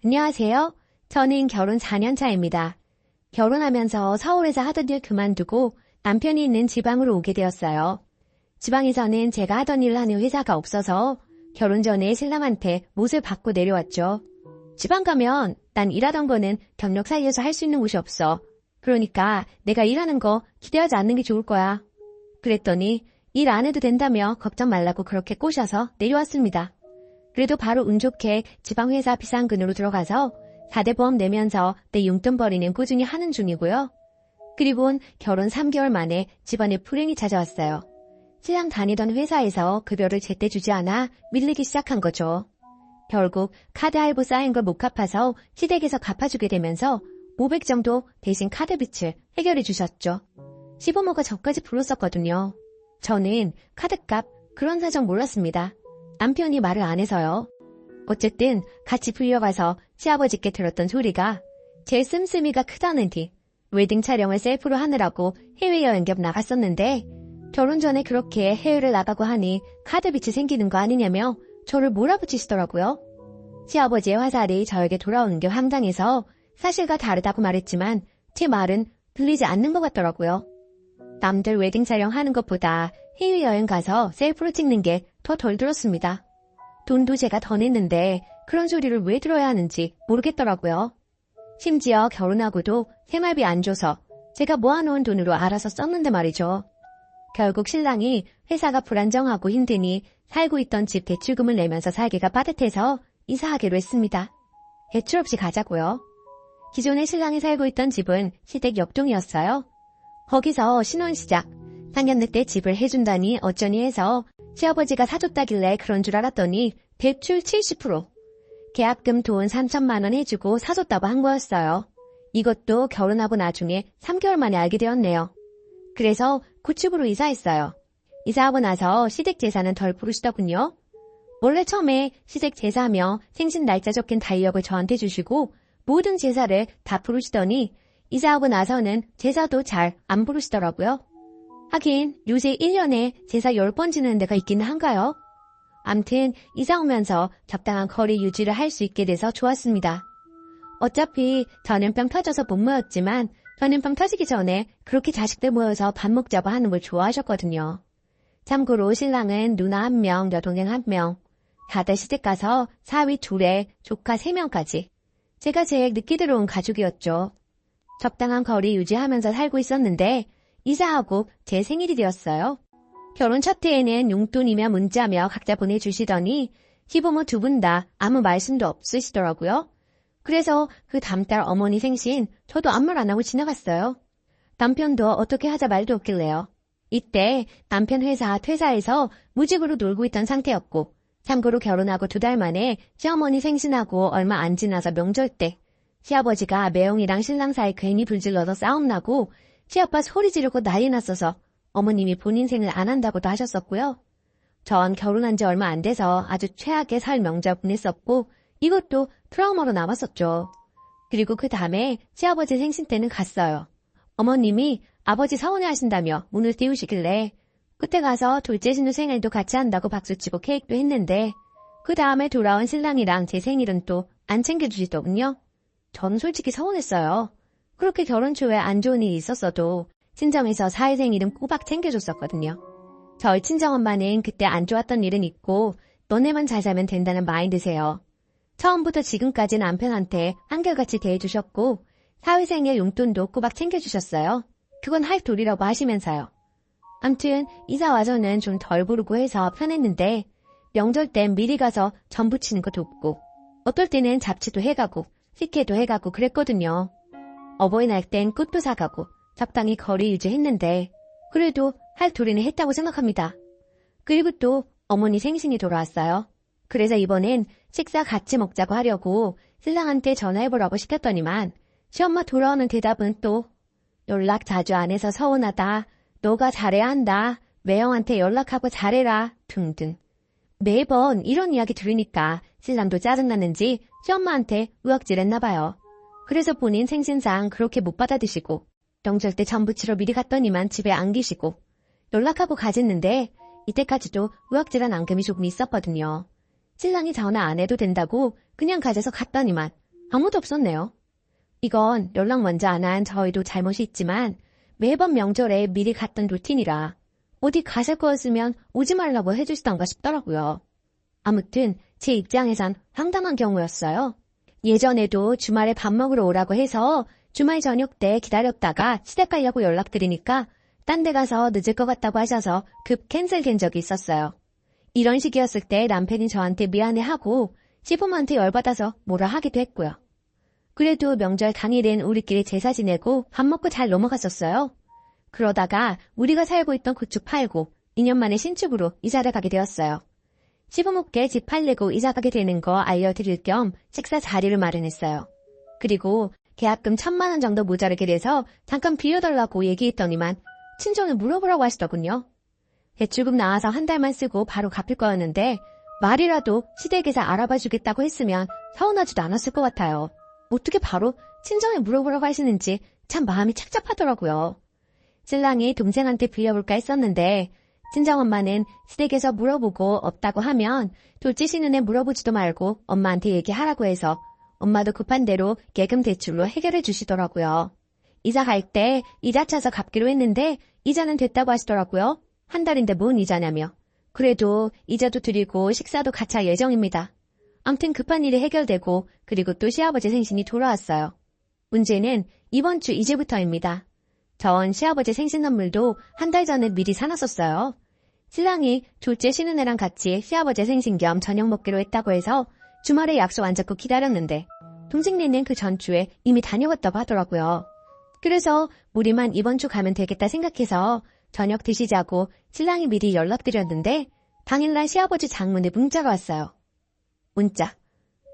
안녕하세요. 저는 결혼 4년 차입니다. 결혼하면서 서울에서 하던 일 그만두고 남편이 있는 지방으로 오게 되었어요. 지방에서는 제가 하던 일을 하는 회사가 없어서 결혼 전에 신랑한테 못을 받고 내려왔죠. 지방 가면 난 일하던 거는 경력 사이에서 할 수 있는 곳이 없어. 그러니까 내가 일하는 거 기대하지 않는 게 좋을 거야. 그랬더니 일 안 해도 된다며 걱정 말라고 그렇게 꼬셔서 내려왔습니다. 그래도 바로 운 좋게 지방회사 비상근으로 들어가서 4대 보험 내면서 내 용돈벌이는 꾸준히 하는 중이고요. 그리고는 결혼 3개월 만에 집안에 불행이 찾아왔어요. 신랑 다니던 회사에서 급여를 제때 주지 않아 밀리기 시작한 거죠. 결국 카드 할부 쌓인 걸 못 갚아서 시댁에서 갚아주게 되면서 500 정도 대신 카드 빚을 해결해 주셨죠. 시부모가 저까지 불렀었거든요. 저는 카드값 그런 사정 몰랐습니다. 남편이 말을 안 해서요. 어쨌든 같이 불려가서 시아버지께 들었던 소리가 제 씀씀이가 크다는디 웨딩 촬영을 셀프로 하느라고 해외여행 겸 나갔었는데 결혼 전에 그렇게 해외를 나가고 하니 카드 빚이 생기는 거 아니냐며 저를 몰아붙이시더라고요. 시아버지의 화살이 저에게 돌아오는 게 황당해서 사실과 다르다고 말했지만 제 말은 들리지 않는 것 같더라고요. 남들 웨딩 촬영하는 것보다 해외여행 가서 셀프로 찍는 게 더 덜 들었습니다. 돈도 제가 더 냈는데 그런 소리를 왜 들어야 하는지 모르겠더라고요. 심지어 결혼하고도 생활비 안 줘서 제가 모아놓은 돈으로 알아서 썼는데 말이죠. 결국 신랑이 회사가 불안정하고 힘드니 살고 있던 집 대출금을 내면서 살기가 빠듯해서 이사하기로 했습니다. 대출 없이 가자고요. 기존에 신랑이 살고 있던 집은 시댁 옆동이었어요. 거기서 신혼 시작, 상견례 때 집을 해준다니 어쩌니 해서 시아버지가 사줬다길래 그런 줄 알았더니 대출 70%, 계약금 돈 3천만 원 해주고 사줬다고 한 거였어요. 이것도 결혼하고 나중에 3개월 만에 알게 되었네요. 그래서 구축으로 이사했어요. 이사하고 나서 시댁 제사는 덜 부르시더군요. 원래 처음에 시댁 제사며 생신 날짜 적힌 달력을 저한테 주시고 모든 제사를 다 부르시더니 이사하고 나서는 제사도 잘 안 부르시더라고요. 하긴 요새 1년에 제사 10번 지내는 데가 있기는 한가요? 암튼 이사 오면서 적당한 거리 유지를 할 수 있게 돼서 좋았습니다. 어차피 전염병 터져서 못 모였지만 전염병 터지기 전에 그렇게 자식들 모여서 밥 먹자고 하는 걸 좋아하셨거든요. 참고로 신랑은 누나 1명, 여동생 1명, 다들 시집 가서 사위 2에 조카 3명까지. 제가 제일 늦게 들어온 가족이었죠. 적당한 거리 유지하면서 살고 있었는데 이사하고 제 생일이 되었어요. 결혼 첫 해에는 용돈이며 문자며 각자 보내주시더니 시부모 2분 다 아무 말씀도 없으시더라고요. 그래서 그 다음 달 어머니 생신 저도 아무 말 안 하고 지나갔어요. 남편도 어떻게 하자 말도 없길래요. 이때 남편 회사 퇴사해서 무직으로 놀고 있던 상태였고 참고로 결혼하고 2달 만에 시어머니 생신하고 얼마 안 지나서 명절 때 시아버지가 매형이랑 신랑 사이 괜히 불질러서 싸움 나고 시아빠 소리 지르고 난리 났어서 어머님이 본인 생일 안 한다고도 하셨었고요. 전 결혼한 지 얼마 안 돼서 아주 최악의 설 명절 보냈었고 이것도 트라우마로 남았었죠. 그리고 그 다음에 시아버지 생신 때는 갔어요. 어머님이 아버지 서운해하신다며 문을 띄우시길래 그때 가서 둘째 신우 생일도 같이 한다고 박수치고 케이크도 했는데 그 다음에 돌아온 신랑이랑 제 생일은 또 안 챙겨주시더군요. 전 솔직히 서운했어요. 그렇게 결혼 초에 안 좋은 일이 있었어도 친정에서 사위 생일은 꼬박 챙겨줬었거든요. 저희 친정엄마는 그때 안 좋았던 일은 있고 너네만 잘 살면 된다는 마인드세요. 처음부터 지금까지 남편한테 한결같이 대해주셨고 사위 생일 용돈도 꼬박 챙겨주셨어요. 그건 할 도리라고 하시면서요. 암튼 이사 와서는 좀 덜 부르고 해서 편했는데 명절 땐 미리 가서 전 부치는 거 돕고 어떨 때는 잡채도 해가고 식혜도 해가고 그랬거든요. 어버이날 땐 꽃도 사가고 적당히 거리 유지했는데 그래도 할 도리는 했다고 생각합니다. 그리고 또 어머니 생신이 돌아왔어요. 그래서 이번엔 식사 같이 먹자고 하려고 신랑한테 전화해보라고 시켰더니만 시엄마 돌아오는 대답은 또 연락 자주 안 해서 서운하다. 너가 잘해야 한다. 매형한테 연락하고 잘해라. 등등. 매번 이런 이야기 들으니까 신랑도 짜증났는지 시엄마한테 우악질했나 봐요. 그래서 본인 생신상 그렇게 못 받아드시고 명절 때 전 부치러 미리 갔더니만 집에 안 계시고 연락하고 가졌는데 이때까지도 우악질한 앙금이 조금 있었거든요. 신랑이 전화 안 해도 된다고 그냥 가져서 갔더니만 아무도 없었네요. 이건 연락 먼저 안 한 저희도 잘못이 있지만 매번 명절에 미리 갔던 루틴이라 어디 가실 거였으면 오지 말라고 해주시던가 싶더라고요. 아무튼 제 입장에선 황당한 경우였어요. 예전에도 주말에 밥 먹으러 오라고 해서 주말 저녁 때 기다렸다가 시댁 가려고 연락드리니까 딴 데 가서 늦을 것 같다고 하셔서 급 캔슬된 적이 있었어요. 이런 식이었을 때 남편이 저한테 미안해하고 시부모한테 열받아서 뭐라 하기도 했고요. 그래도 명절 당일엔 우리끼리 제사 지내고 밥 먹고 잘 넘어갔었어요. 그러다가 우리가 살고 있던 구축 팔고 2년 만에 신축으로 이사를 가게 되었어요. 시부모께 집 팔려고 이사 가게 되는 거 알려드릴 겸 식사 자리를 마련했어요. 그리고 계약금 1,000만 원 정도 모자르게 돼서 잠깐 빌려달라고 얘기했더니만 친정에 물어보라고 하시더군요. 대출금 나와서 한 달만 쓰고 바로 갚을 거였는데 말이라도 시댁에서 알아봐 주겠다고 했으면 서운하지도 않았을 것 같아요. 어떻게 바로 친정에 물어보라고 하시는지 참 마음이 착잡하더라고요. 신랑이 동생한테 빌려볼까 했었는데 친정엄마는 시댁에서 물어보고 없다고 하면 둘째 신은에 물어보지도 말고 엄마한테 얘기하라고 해서 엄마도 급한 대로 예금 대출로 해결해 주시더라고요. 이사 갈 때 이자 차서 갚기로 했는데 이자는 됐다고 하시더라고요. 한 달인데 뭔 이자냐며. 그래도 이자도 드리고 식사도 같이 할 예정입니다. 암튼 급한 일이 해결되고 그리고 또 시아버지 생신이 돌아왔어요. 문제는 이번 주 이제부터입니다. 전 시아버지 생신 선물도 한 달 전에 미리 사놨었어요. 신랑이 둘째 쉬는 애랑 같이 시아버지 생신 겸 저녁 먹기로 했다고 해서 주말에 약속 안 잡고 기다렸는데 동생네는 그 전주에 이미 다녀왔다고 하더라고요. 그래서 우리만 이번 주 가면 되겠다 생각해서 저녁 드시자고 신랑이 미리 연락드렸는데 당일날 시아버지 장문에 문자가 왔어요. 문자.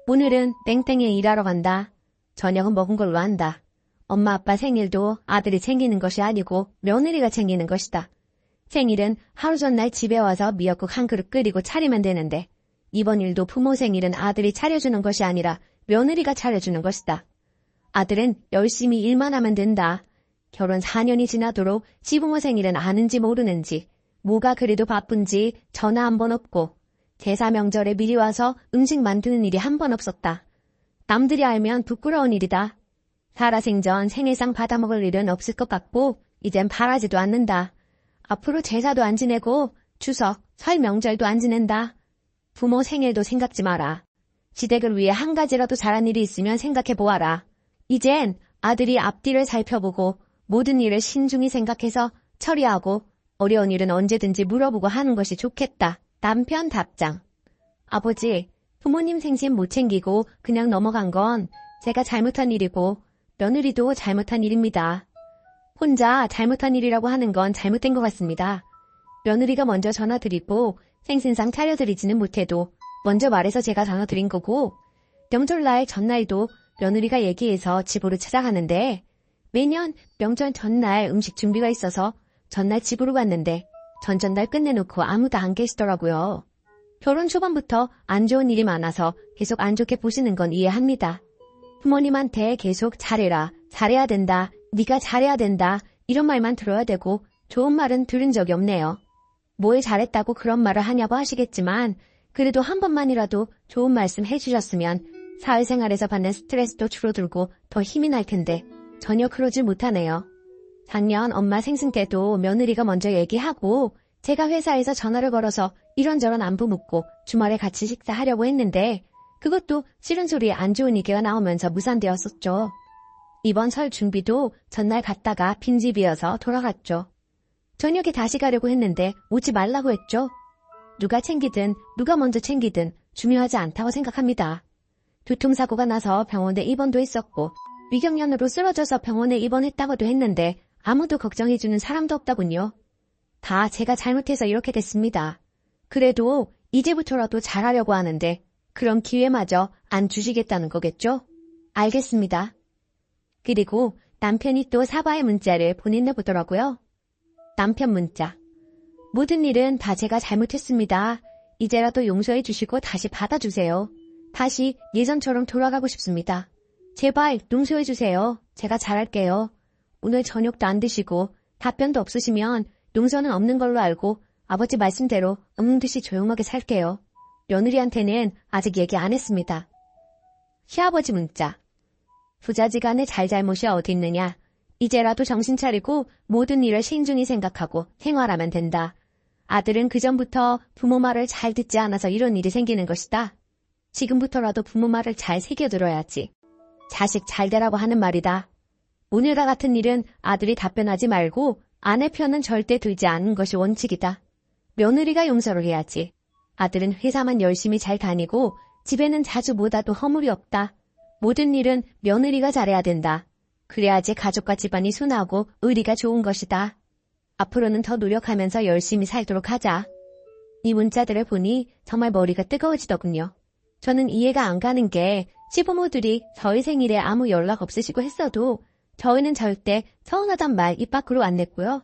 오늘은 땡땡이에 일하러 간다. 저녁은 먹은 걸로 한다. 엄마 아빠 생일도 아들이 챙기는 것이 아니고 며느리가 챙기는 것이다. 생일은 하루 전날 집에 와서 미역국 한 그릇 끓이고 차리면 되는데 이번 일도 부모 생일은 아들이 차려주는 것이 아니라 며느리가 차려주는 것이다. 아들은 열심히 일만 하면 된다. 결혼 4년이 지나도록 시부모 생일은 아는지 모르는지 뭐가 그래도 바쁜지 전화 한 번 없고 제사 명절에 미리 와서 음식 만드는 일이 한 번 없었다. 남들이 알면 부끄러운 일이다. 살아생전 생일상 받아먹을 일은 없을 것 같고 이젠 바라지도 않는다. 앞으로 제사도 안 지내고 추석, 설 명절도 안 지낸다. 부모 생일도 생각지 마라. 시댁을 위해 한 가지라도 잘한 일이 있으면 생각해보아라. 이젠 아들이 앞뒤를 살펴보고 모든 일을 신중히 생각해서 처리하고 어려운 일은 언제든지 물어보고 하는 것이 좋겠다. 남편 답장. 아버지, 부모님 생신 못 챙기고 그냥 넘어간 건 제가 잘못한 일이고 며느리도 잘못한 일입니다. 혼자 잘못한 일이라고 하는 건 잘못된 것 같습니다. 며느리가 먼저 전화드리고 생신상 차려드리지는 못해도 먼저 말해서 제가 전화드린 거고 명절날 전날도 며느리가 얘기해서 집으로 찾아가는데 매년 명절 전날 음식 준비가 있어서 전날 집으로 갔는데 전전날 끝내놓고 아무도 안 계시더라고요. 결혼 초반부터 안 좋은 일이 많아서 계속 안 좋게 보시는 건 이해합니다. 부모님한테 계속 잘해라, 잘해야 된다, 네가 잘해야 된다 이런 말만 들어야 되고 좋은 말은 들은 적이 없네요. 뭘 잘했다고 그런 말을 하냐고 하시겠지만 그래도 한 번만이라도 좋은 말씀 해주셨으면 사회생활에서 받는 스트레스도 줄어들고 더 힘이 날 텐데 전혀 그러질 못하네요. 작년 엄마 생신 때도 며느리가 먼저 얘기하고 제가 회사에서 전화를 걸어서 이런저런 안부 묻고 주말에 같이 식사하려고 했는데 그것도 싫은 소리에 안 좋은 얘기가 나오면서 무산되었었죠. 이번 설 준비도 전날 갔다가 빈집이어서 돌아갔죠. 저녁에 다시 가려고 했는데 오지 말라고 했죠. 누가 챙기든 누가 먼저 챙기든 중요하지 않다고 생각합니다. 교통사고가 나서 병원에 입원도 했었고 위경련으로 쓰러져서 병원에 입원했다고도 했는데 아무도 걱정해주는 사람도 없더군요. 다 제가 잘못해서 이렇게 됐습니다. 그래도 이제부터라도 잘하려고 하는데 그런 기회마저 안 주시겠다는 거겠죠? 알겠습니다. 그리고 남편이 또 사과의 문자를 보냈나 보더라고요. 남편 문자. 모든 일은 다 제가 잘못했습니다. 이제라도 용서해 주시고 다시 받아주세요. 다시 예전처럼 돌아가고 싶습니다. 제발 용서해 주세요. 제가 잘할게요. 오늘 저녁도 안 드시고 답변도 없으시면 용서는 없는 걸로 알고 아버지 말씀대로 없는 듯이 조용하게 살게요. 며느리한테는 아직 얘기 안 했습니다. 시아버지 문자. 부자지간에 잘잘못이 어디 있느냐. 이제라도 정신 차리고 모든 일을 신중히 생각하고 생활하면 된다. 아들은 그전부터 부모 말을 잘 듣지 않아서 이런 일이 생기는 것이다. 지금부터라도 부모 말을 잘 새겨들어야지. 자식 잘 되라고 하는 말이다. 오늘과 같은 일은 아들이 답변하지 말고 아내 편은 절대 들지 않는 것이 원칙이다. 며느리가 용서를 해야지. 아들은 회사만 열심히 잘 다니고 집에는 자주 못 와도 허물이 없다. 모든 일은 며느리가 잘해야 된다. 그래야지 가족과 집안이 순하고 의리가 좋은 것이다. 앞으로는 더 노력하면서 열심히 살도록 하자. 이 문자들을 보니 정말 머리가 뜨거워지더군요. 저는 이해가 안 가는 게 시부모들이 저희 생일에 아무 연락 없으시고 했어도 저희는 절대 서운하단 말 입 밖으로 안 냈고요.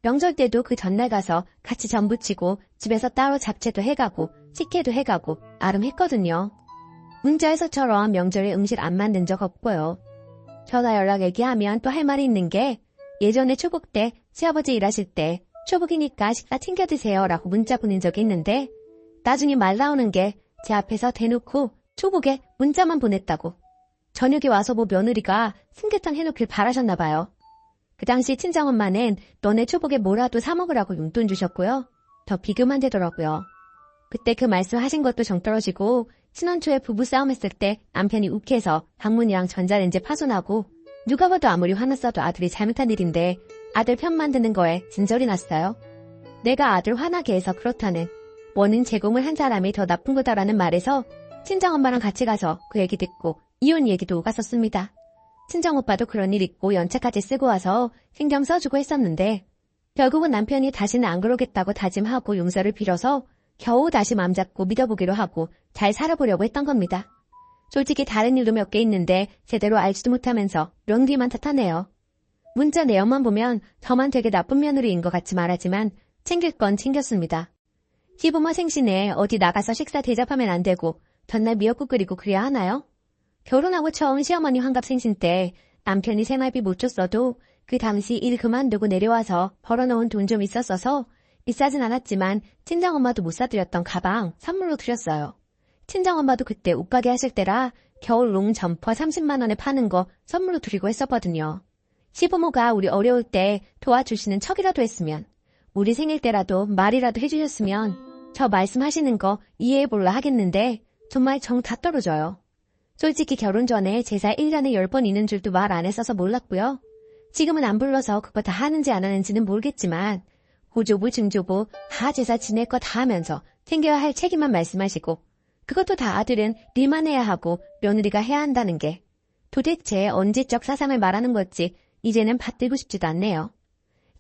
명절 때도 그 전날 가서 같이 전 부치고 집에서 따로 잡채도 해가고 식혜도 해가고 나름 했거든요. 문자에서처럼 명절에 음식 안 만든 적 없고요. 전화 연락 얘기하면 또 할 말이 있는 게 예전에 초복 때 시아버지 일하실 때 초복이니까 식사 챙겨 드세요 라고 문자 보낸 적이 있는데 나중에 말 나오는 게 제 앞에서 대놓고 초복에 문자만 보냈다고. 저녁에 와서 뭐 며느리가 삼계탕 해놓길 바라셨나 봐요. 그 당시 친정엄마는 너네 초복에 뭐라도 사 먹으라고 용돈 주셨고요. 더 비교만 되더라고요. 그때 그 말씀 하신 것도 정 떨어지고 신혼 초에 부부싸움 했을 때 남편이 욱해서 방문이랑 전자레인지 파손하고 누가 봐도 아무리 화났어도 아들이 잘못한 일인데 아들 편만 드는 거에 진절이 났어요. 내가 아들 화나게 해서 그렇다는 원인 제공을 한 사람이 더 나쁜 거다라는 말에서 친정엄마랑 같이 가서 그 얘기 듣고 이혼 얘기도 오갔었습니다. 친정오빠도 그런 일 있고 연차까지 쓰고 와서 신경 써주고 했었는데 결국은 남편이 다시는 안 그러겠다고 다짐하고 용서를 빌어서 겨우 다시 마음 잡고 믿어보기로 하고 잘 살아보려고 했던 겁니다. 솔직히 다른 일도 몇 개 있는데 제대로 알지도 못하면서 명디만 탓하네요. 문자 내용만 보면 저만 되게 나쁜 며느리인 것 같이 말하지만 챙길 건 챙겼습니다. 시부모 생신에 어디 나가서 식사 대접하면 안 되고 전날 미역국 끓이고 그래야 하나요? 결혼하고 처음 시어머니 환갑 생신 때 남편이 생활비 못 줬어도 그 당시 일 그만두고 내려와서 벌어놓은 돈 좀 있었어서 비싸진 않았지만 친정엄마도 못 사드렸던 가방 선물로 드렸어요. 친정엄마도 그때 옷가게 하실 때라 겨울롱 점퍼 30만 원에 파는 거 선물로 드리고 했었거든요. 시부모가 우리 어려울 때 도와주시는 척이라도 했으면 우리 생일 때라도 말이라도 해주셨으면 저 말씀하시는 거 이해해볼라 하겠는데 정말 정 다 떨어져요. 솔직히 결혼 전에 제사 1년에 10번 있는 줄도 말 안 했어서 몰랐고요. 지금은 안 불러서 그거 다 하는지 안 하는지는 모르겠지만 고조부 증조부 다 제사 지낼 거 다 하면서 챙겨야 할 책임만 말씀하시고 그것도 다 아들은 일만 해야 하고 며느리가 해야 한다는 게 도대체 언제적 사상을 말하는 건지 이제는 받들고 싶지도 않네요.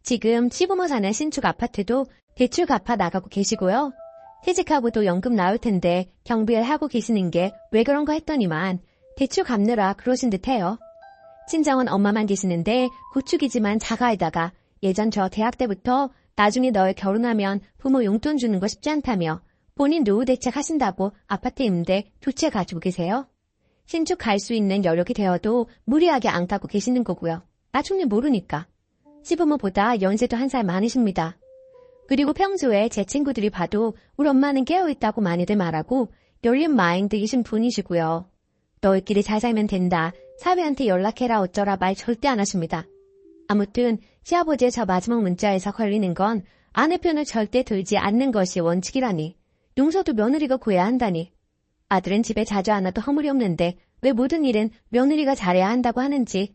지금 시부모 사는 신축 아파트도 대출 갚아 나가고 계시고요. 퇴직하고도 연금 나올 텐데 경비를 하고 계시는 게 왜 그런가 했더니만 대출 갚느라 그러신 듯해요. 친정은 엄마만 계시는데 고축이지만 자가에다가 예전 저 대학 때부터 나중에 너희 결혼하면 부모 용돈 주는 거 쉽지 않다며 본인 노후 대책 하신다고 아파트 임대 두 채 가지고 계세요. 신축 갈 수 있는 여력이 되어도 무리하게 안 가고 계시는 거고요. 나중에 모르니까. 시부모보다 연세도 1살 많으십니다. 그리고 평소에 제 친구들이 봐도 우리 엄마는 깨어있다고 많이들 말하고 열린 마인드이신 분이시고요. 너희끼리 잘 살면 된다. 사위한테 연락해라 어쩌라 말 절대 안 하십니다. 아무튼 시아버지의 저 마지막 문자에서 걸리는 건 아내 편을 절대 들지 않는 것이 원칙이라니. 용서도 며느리가 구해야 한다니. 아들은 집에 자주 안 와도 허물이 없는데 왜 모든 일은 며느리가 잘해야 한다고 하는지.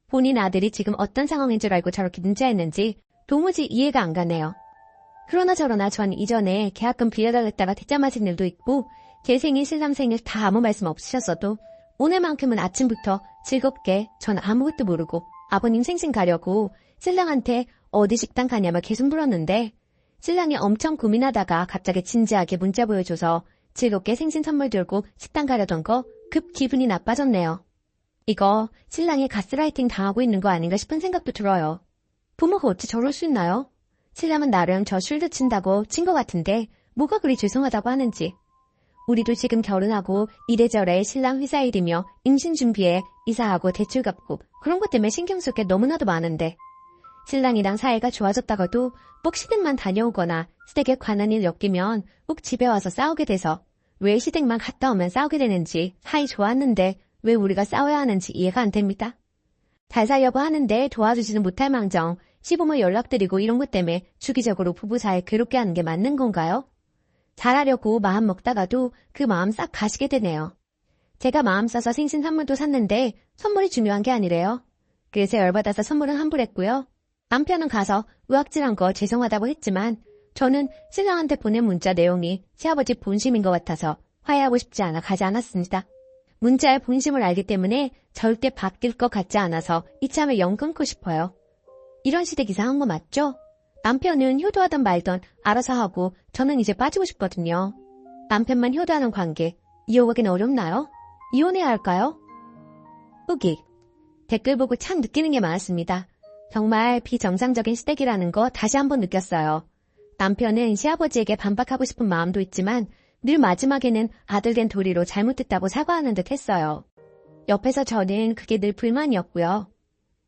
본인 아들이 지금 어떤 상황인 줄 알고 저렇게 문자했는지 도무지 이해가 안 가네요. 그러나 저러나 전 이전에 계약금 빌려달랬다가 대짜 맞은 일도 있고 제 생일 신랑 생일 다 아무 말씀 없으셨어도 오늘만큼은 아침부터 즐겁게 전 아무것도 모르고 아버님 생신 가려고 신랑한테 어디 식당 가냐며 계속 물었는데 신랑이 엄청 고민하다가 갑자기 진지하게 문자 보여줘서 즐겁게 생신 선물 들고 식당 가려던 거 급 기분이 나빠졌네요. 이거 신랑이 가스라이팅 당하고 있는 거 아닌가 싶은 생각도 들어요. 부모가 어찌 저럴 수 있나요? 신랑은 나름 저 술도 친다고 친 것 같은데 뭐가 그리 죄송하다고 하는지. 우리도 지금 결혼하고 이래저래 신랑 회사 일이며 임신 준비에 이사하고 대출 갚고 그런 것 때문에 신경 쓸 게 너무나도 많은데 신랑이랑 사이가 좋아졌다가도 꼭 시댁만 다녀오거나 시댁에 관한 일 엮이면 꼭 집에 와서 싸우게 돼서 왜 시댁만 갔다 오면 싸우게 되는지 사이 좋았는데 왜 우리가 싸워야 하는지 이해가 안 됩니다. 잘 살려고 하는데 도와주지는 못할 망정 시부모 연락드리고 이런 것 때문에 주기적으로 부부 사이 괴롭게 하는 게 맞는 건가요? 잘하려고 마음 먹다가도 그 마음 싹 가시게 되네요. 제가 마음 써서 생신 선물도 샀는데 선물이 중요한 게 아니래요. 그래서 열받아서 선물은 환불했고요. 남편은 가서 의학질한 거 죄송하다고 했지만 저는 신랑한테 보낸 문자 내용이 시아버지 본심인 것 같아서 화해하고 싶지 않아 가지 않았습니다. 문자의 본심을 알기 때문에 절대 바뀔 것 같지 않아서 이참에 영 끊고 싶어요. 이런 시댁 이상한 거 맞죠? 남편은 효도하던 말던 알아서 하고 저는 이제 빠지고 싶거든요. 남편만 효도하는 관계 이어가기는 어렵나요? 이혼해야 할까요? 후기 댓글 보고 참 느끼는 게 많았습니다. 정말 비정상적인 시댁이라는 거 다시 한번 느꼈어요. 남편은 시아버지에게 반박하고 싶은 마음도 있지만 늘 마지막에는 아들 된 도리로 잘못했다고 사과하는 듯 했어요. 옆에서 저는 그게 늘 불만이었고요.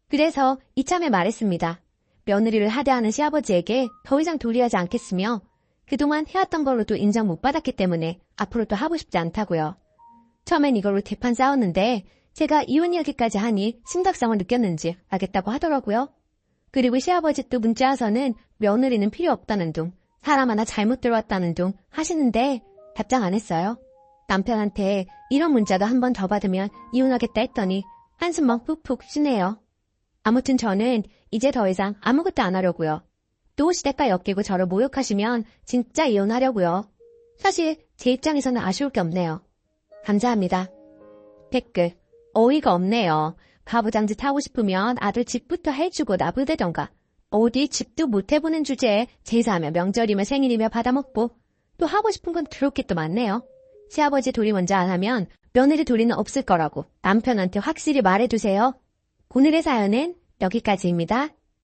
그래서 이참에 말했습니다. 며느리를 하대하는 시아버지에게 더 이상 도리하지 않겠으며 그동안 해왔던 걸로도 인정 못 받았기 때문에 앞으로도 하고 싶지 않다고요. 처음엔 이걸로 대판 싸웠는데 제가 이혼 이야기까지 하니 심각성을 느꼈는지 알겠다고 하더라고요. 그리고 시아버지 또 문자 와서는 며느리는 필요 없다는 둥, 사람 하나 잘못 들어왔다는 둥 하시는데 답장 안 했어요. 남편한테 이런 문자도 한 번 더 받으면 이혼하겠다 했더니 한숨만 푹푹 쉬네요. 아무튼 저는 이제 더 이상 아무것도 안 하려고요. 또 시댁과 엮이고 저를 모욕하시면 진짜 이혼하려고요. 사실 제 입장에서는 아쉬울 게 없네요. 감사합니다. 댓글 어이가 없네요. 가부장짓 하고 싶으면 아들 집부터 해주고 나부대던가. 어디 집도 못 해보는 주제에 제사하며 명절이며 생일이며 받아먹고 또 하고 싶은 건 그렇게 또 많네요. 시아버지 도리 먼저 안 하면 며느리 도리는 없을 거라고 남편한테 확실히 말해두세요. 오늘의 사연은 여기까지입니다.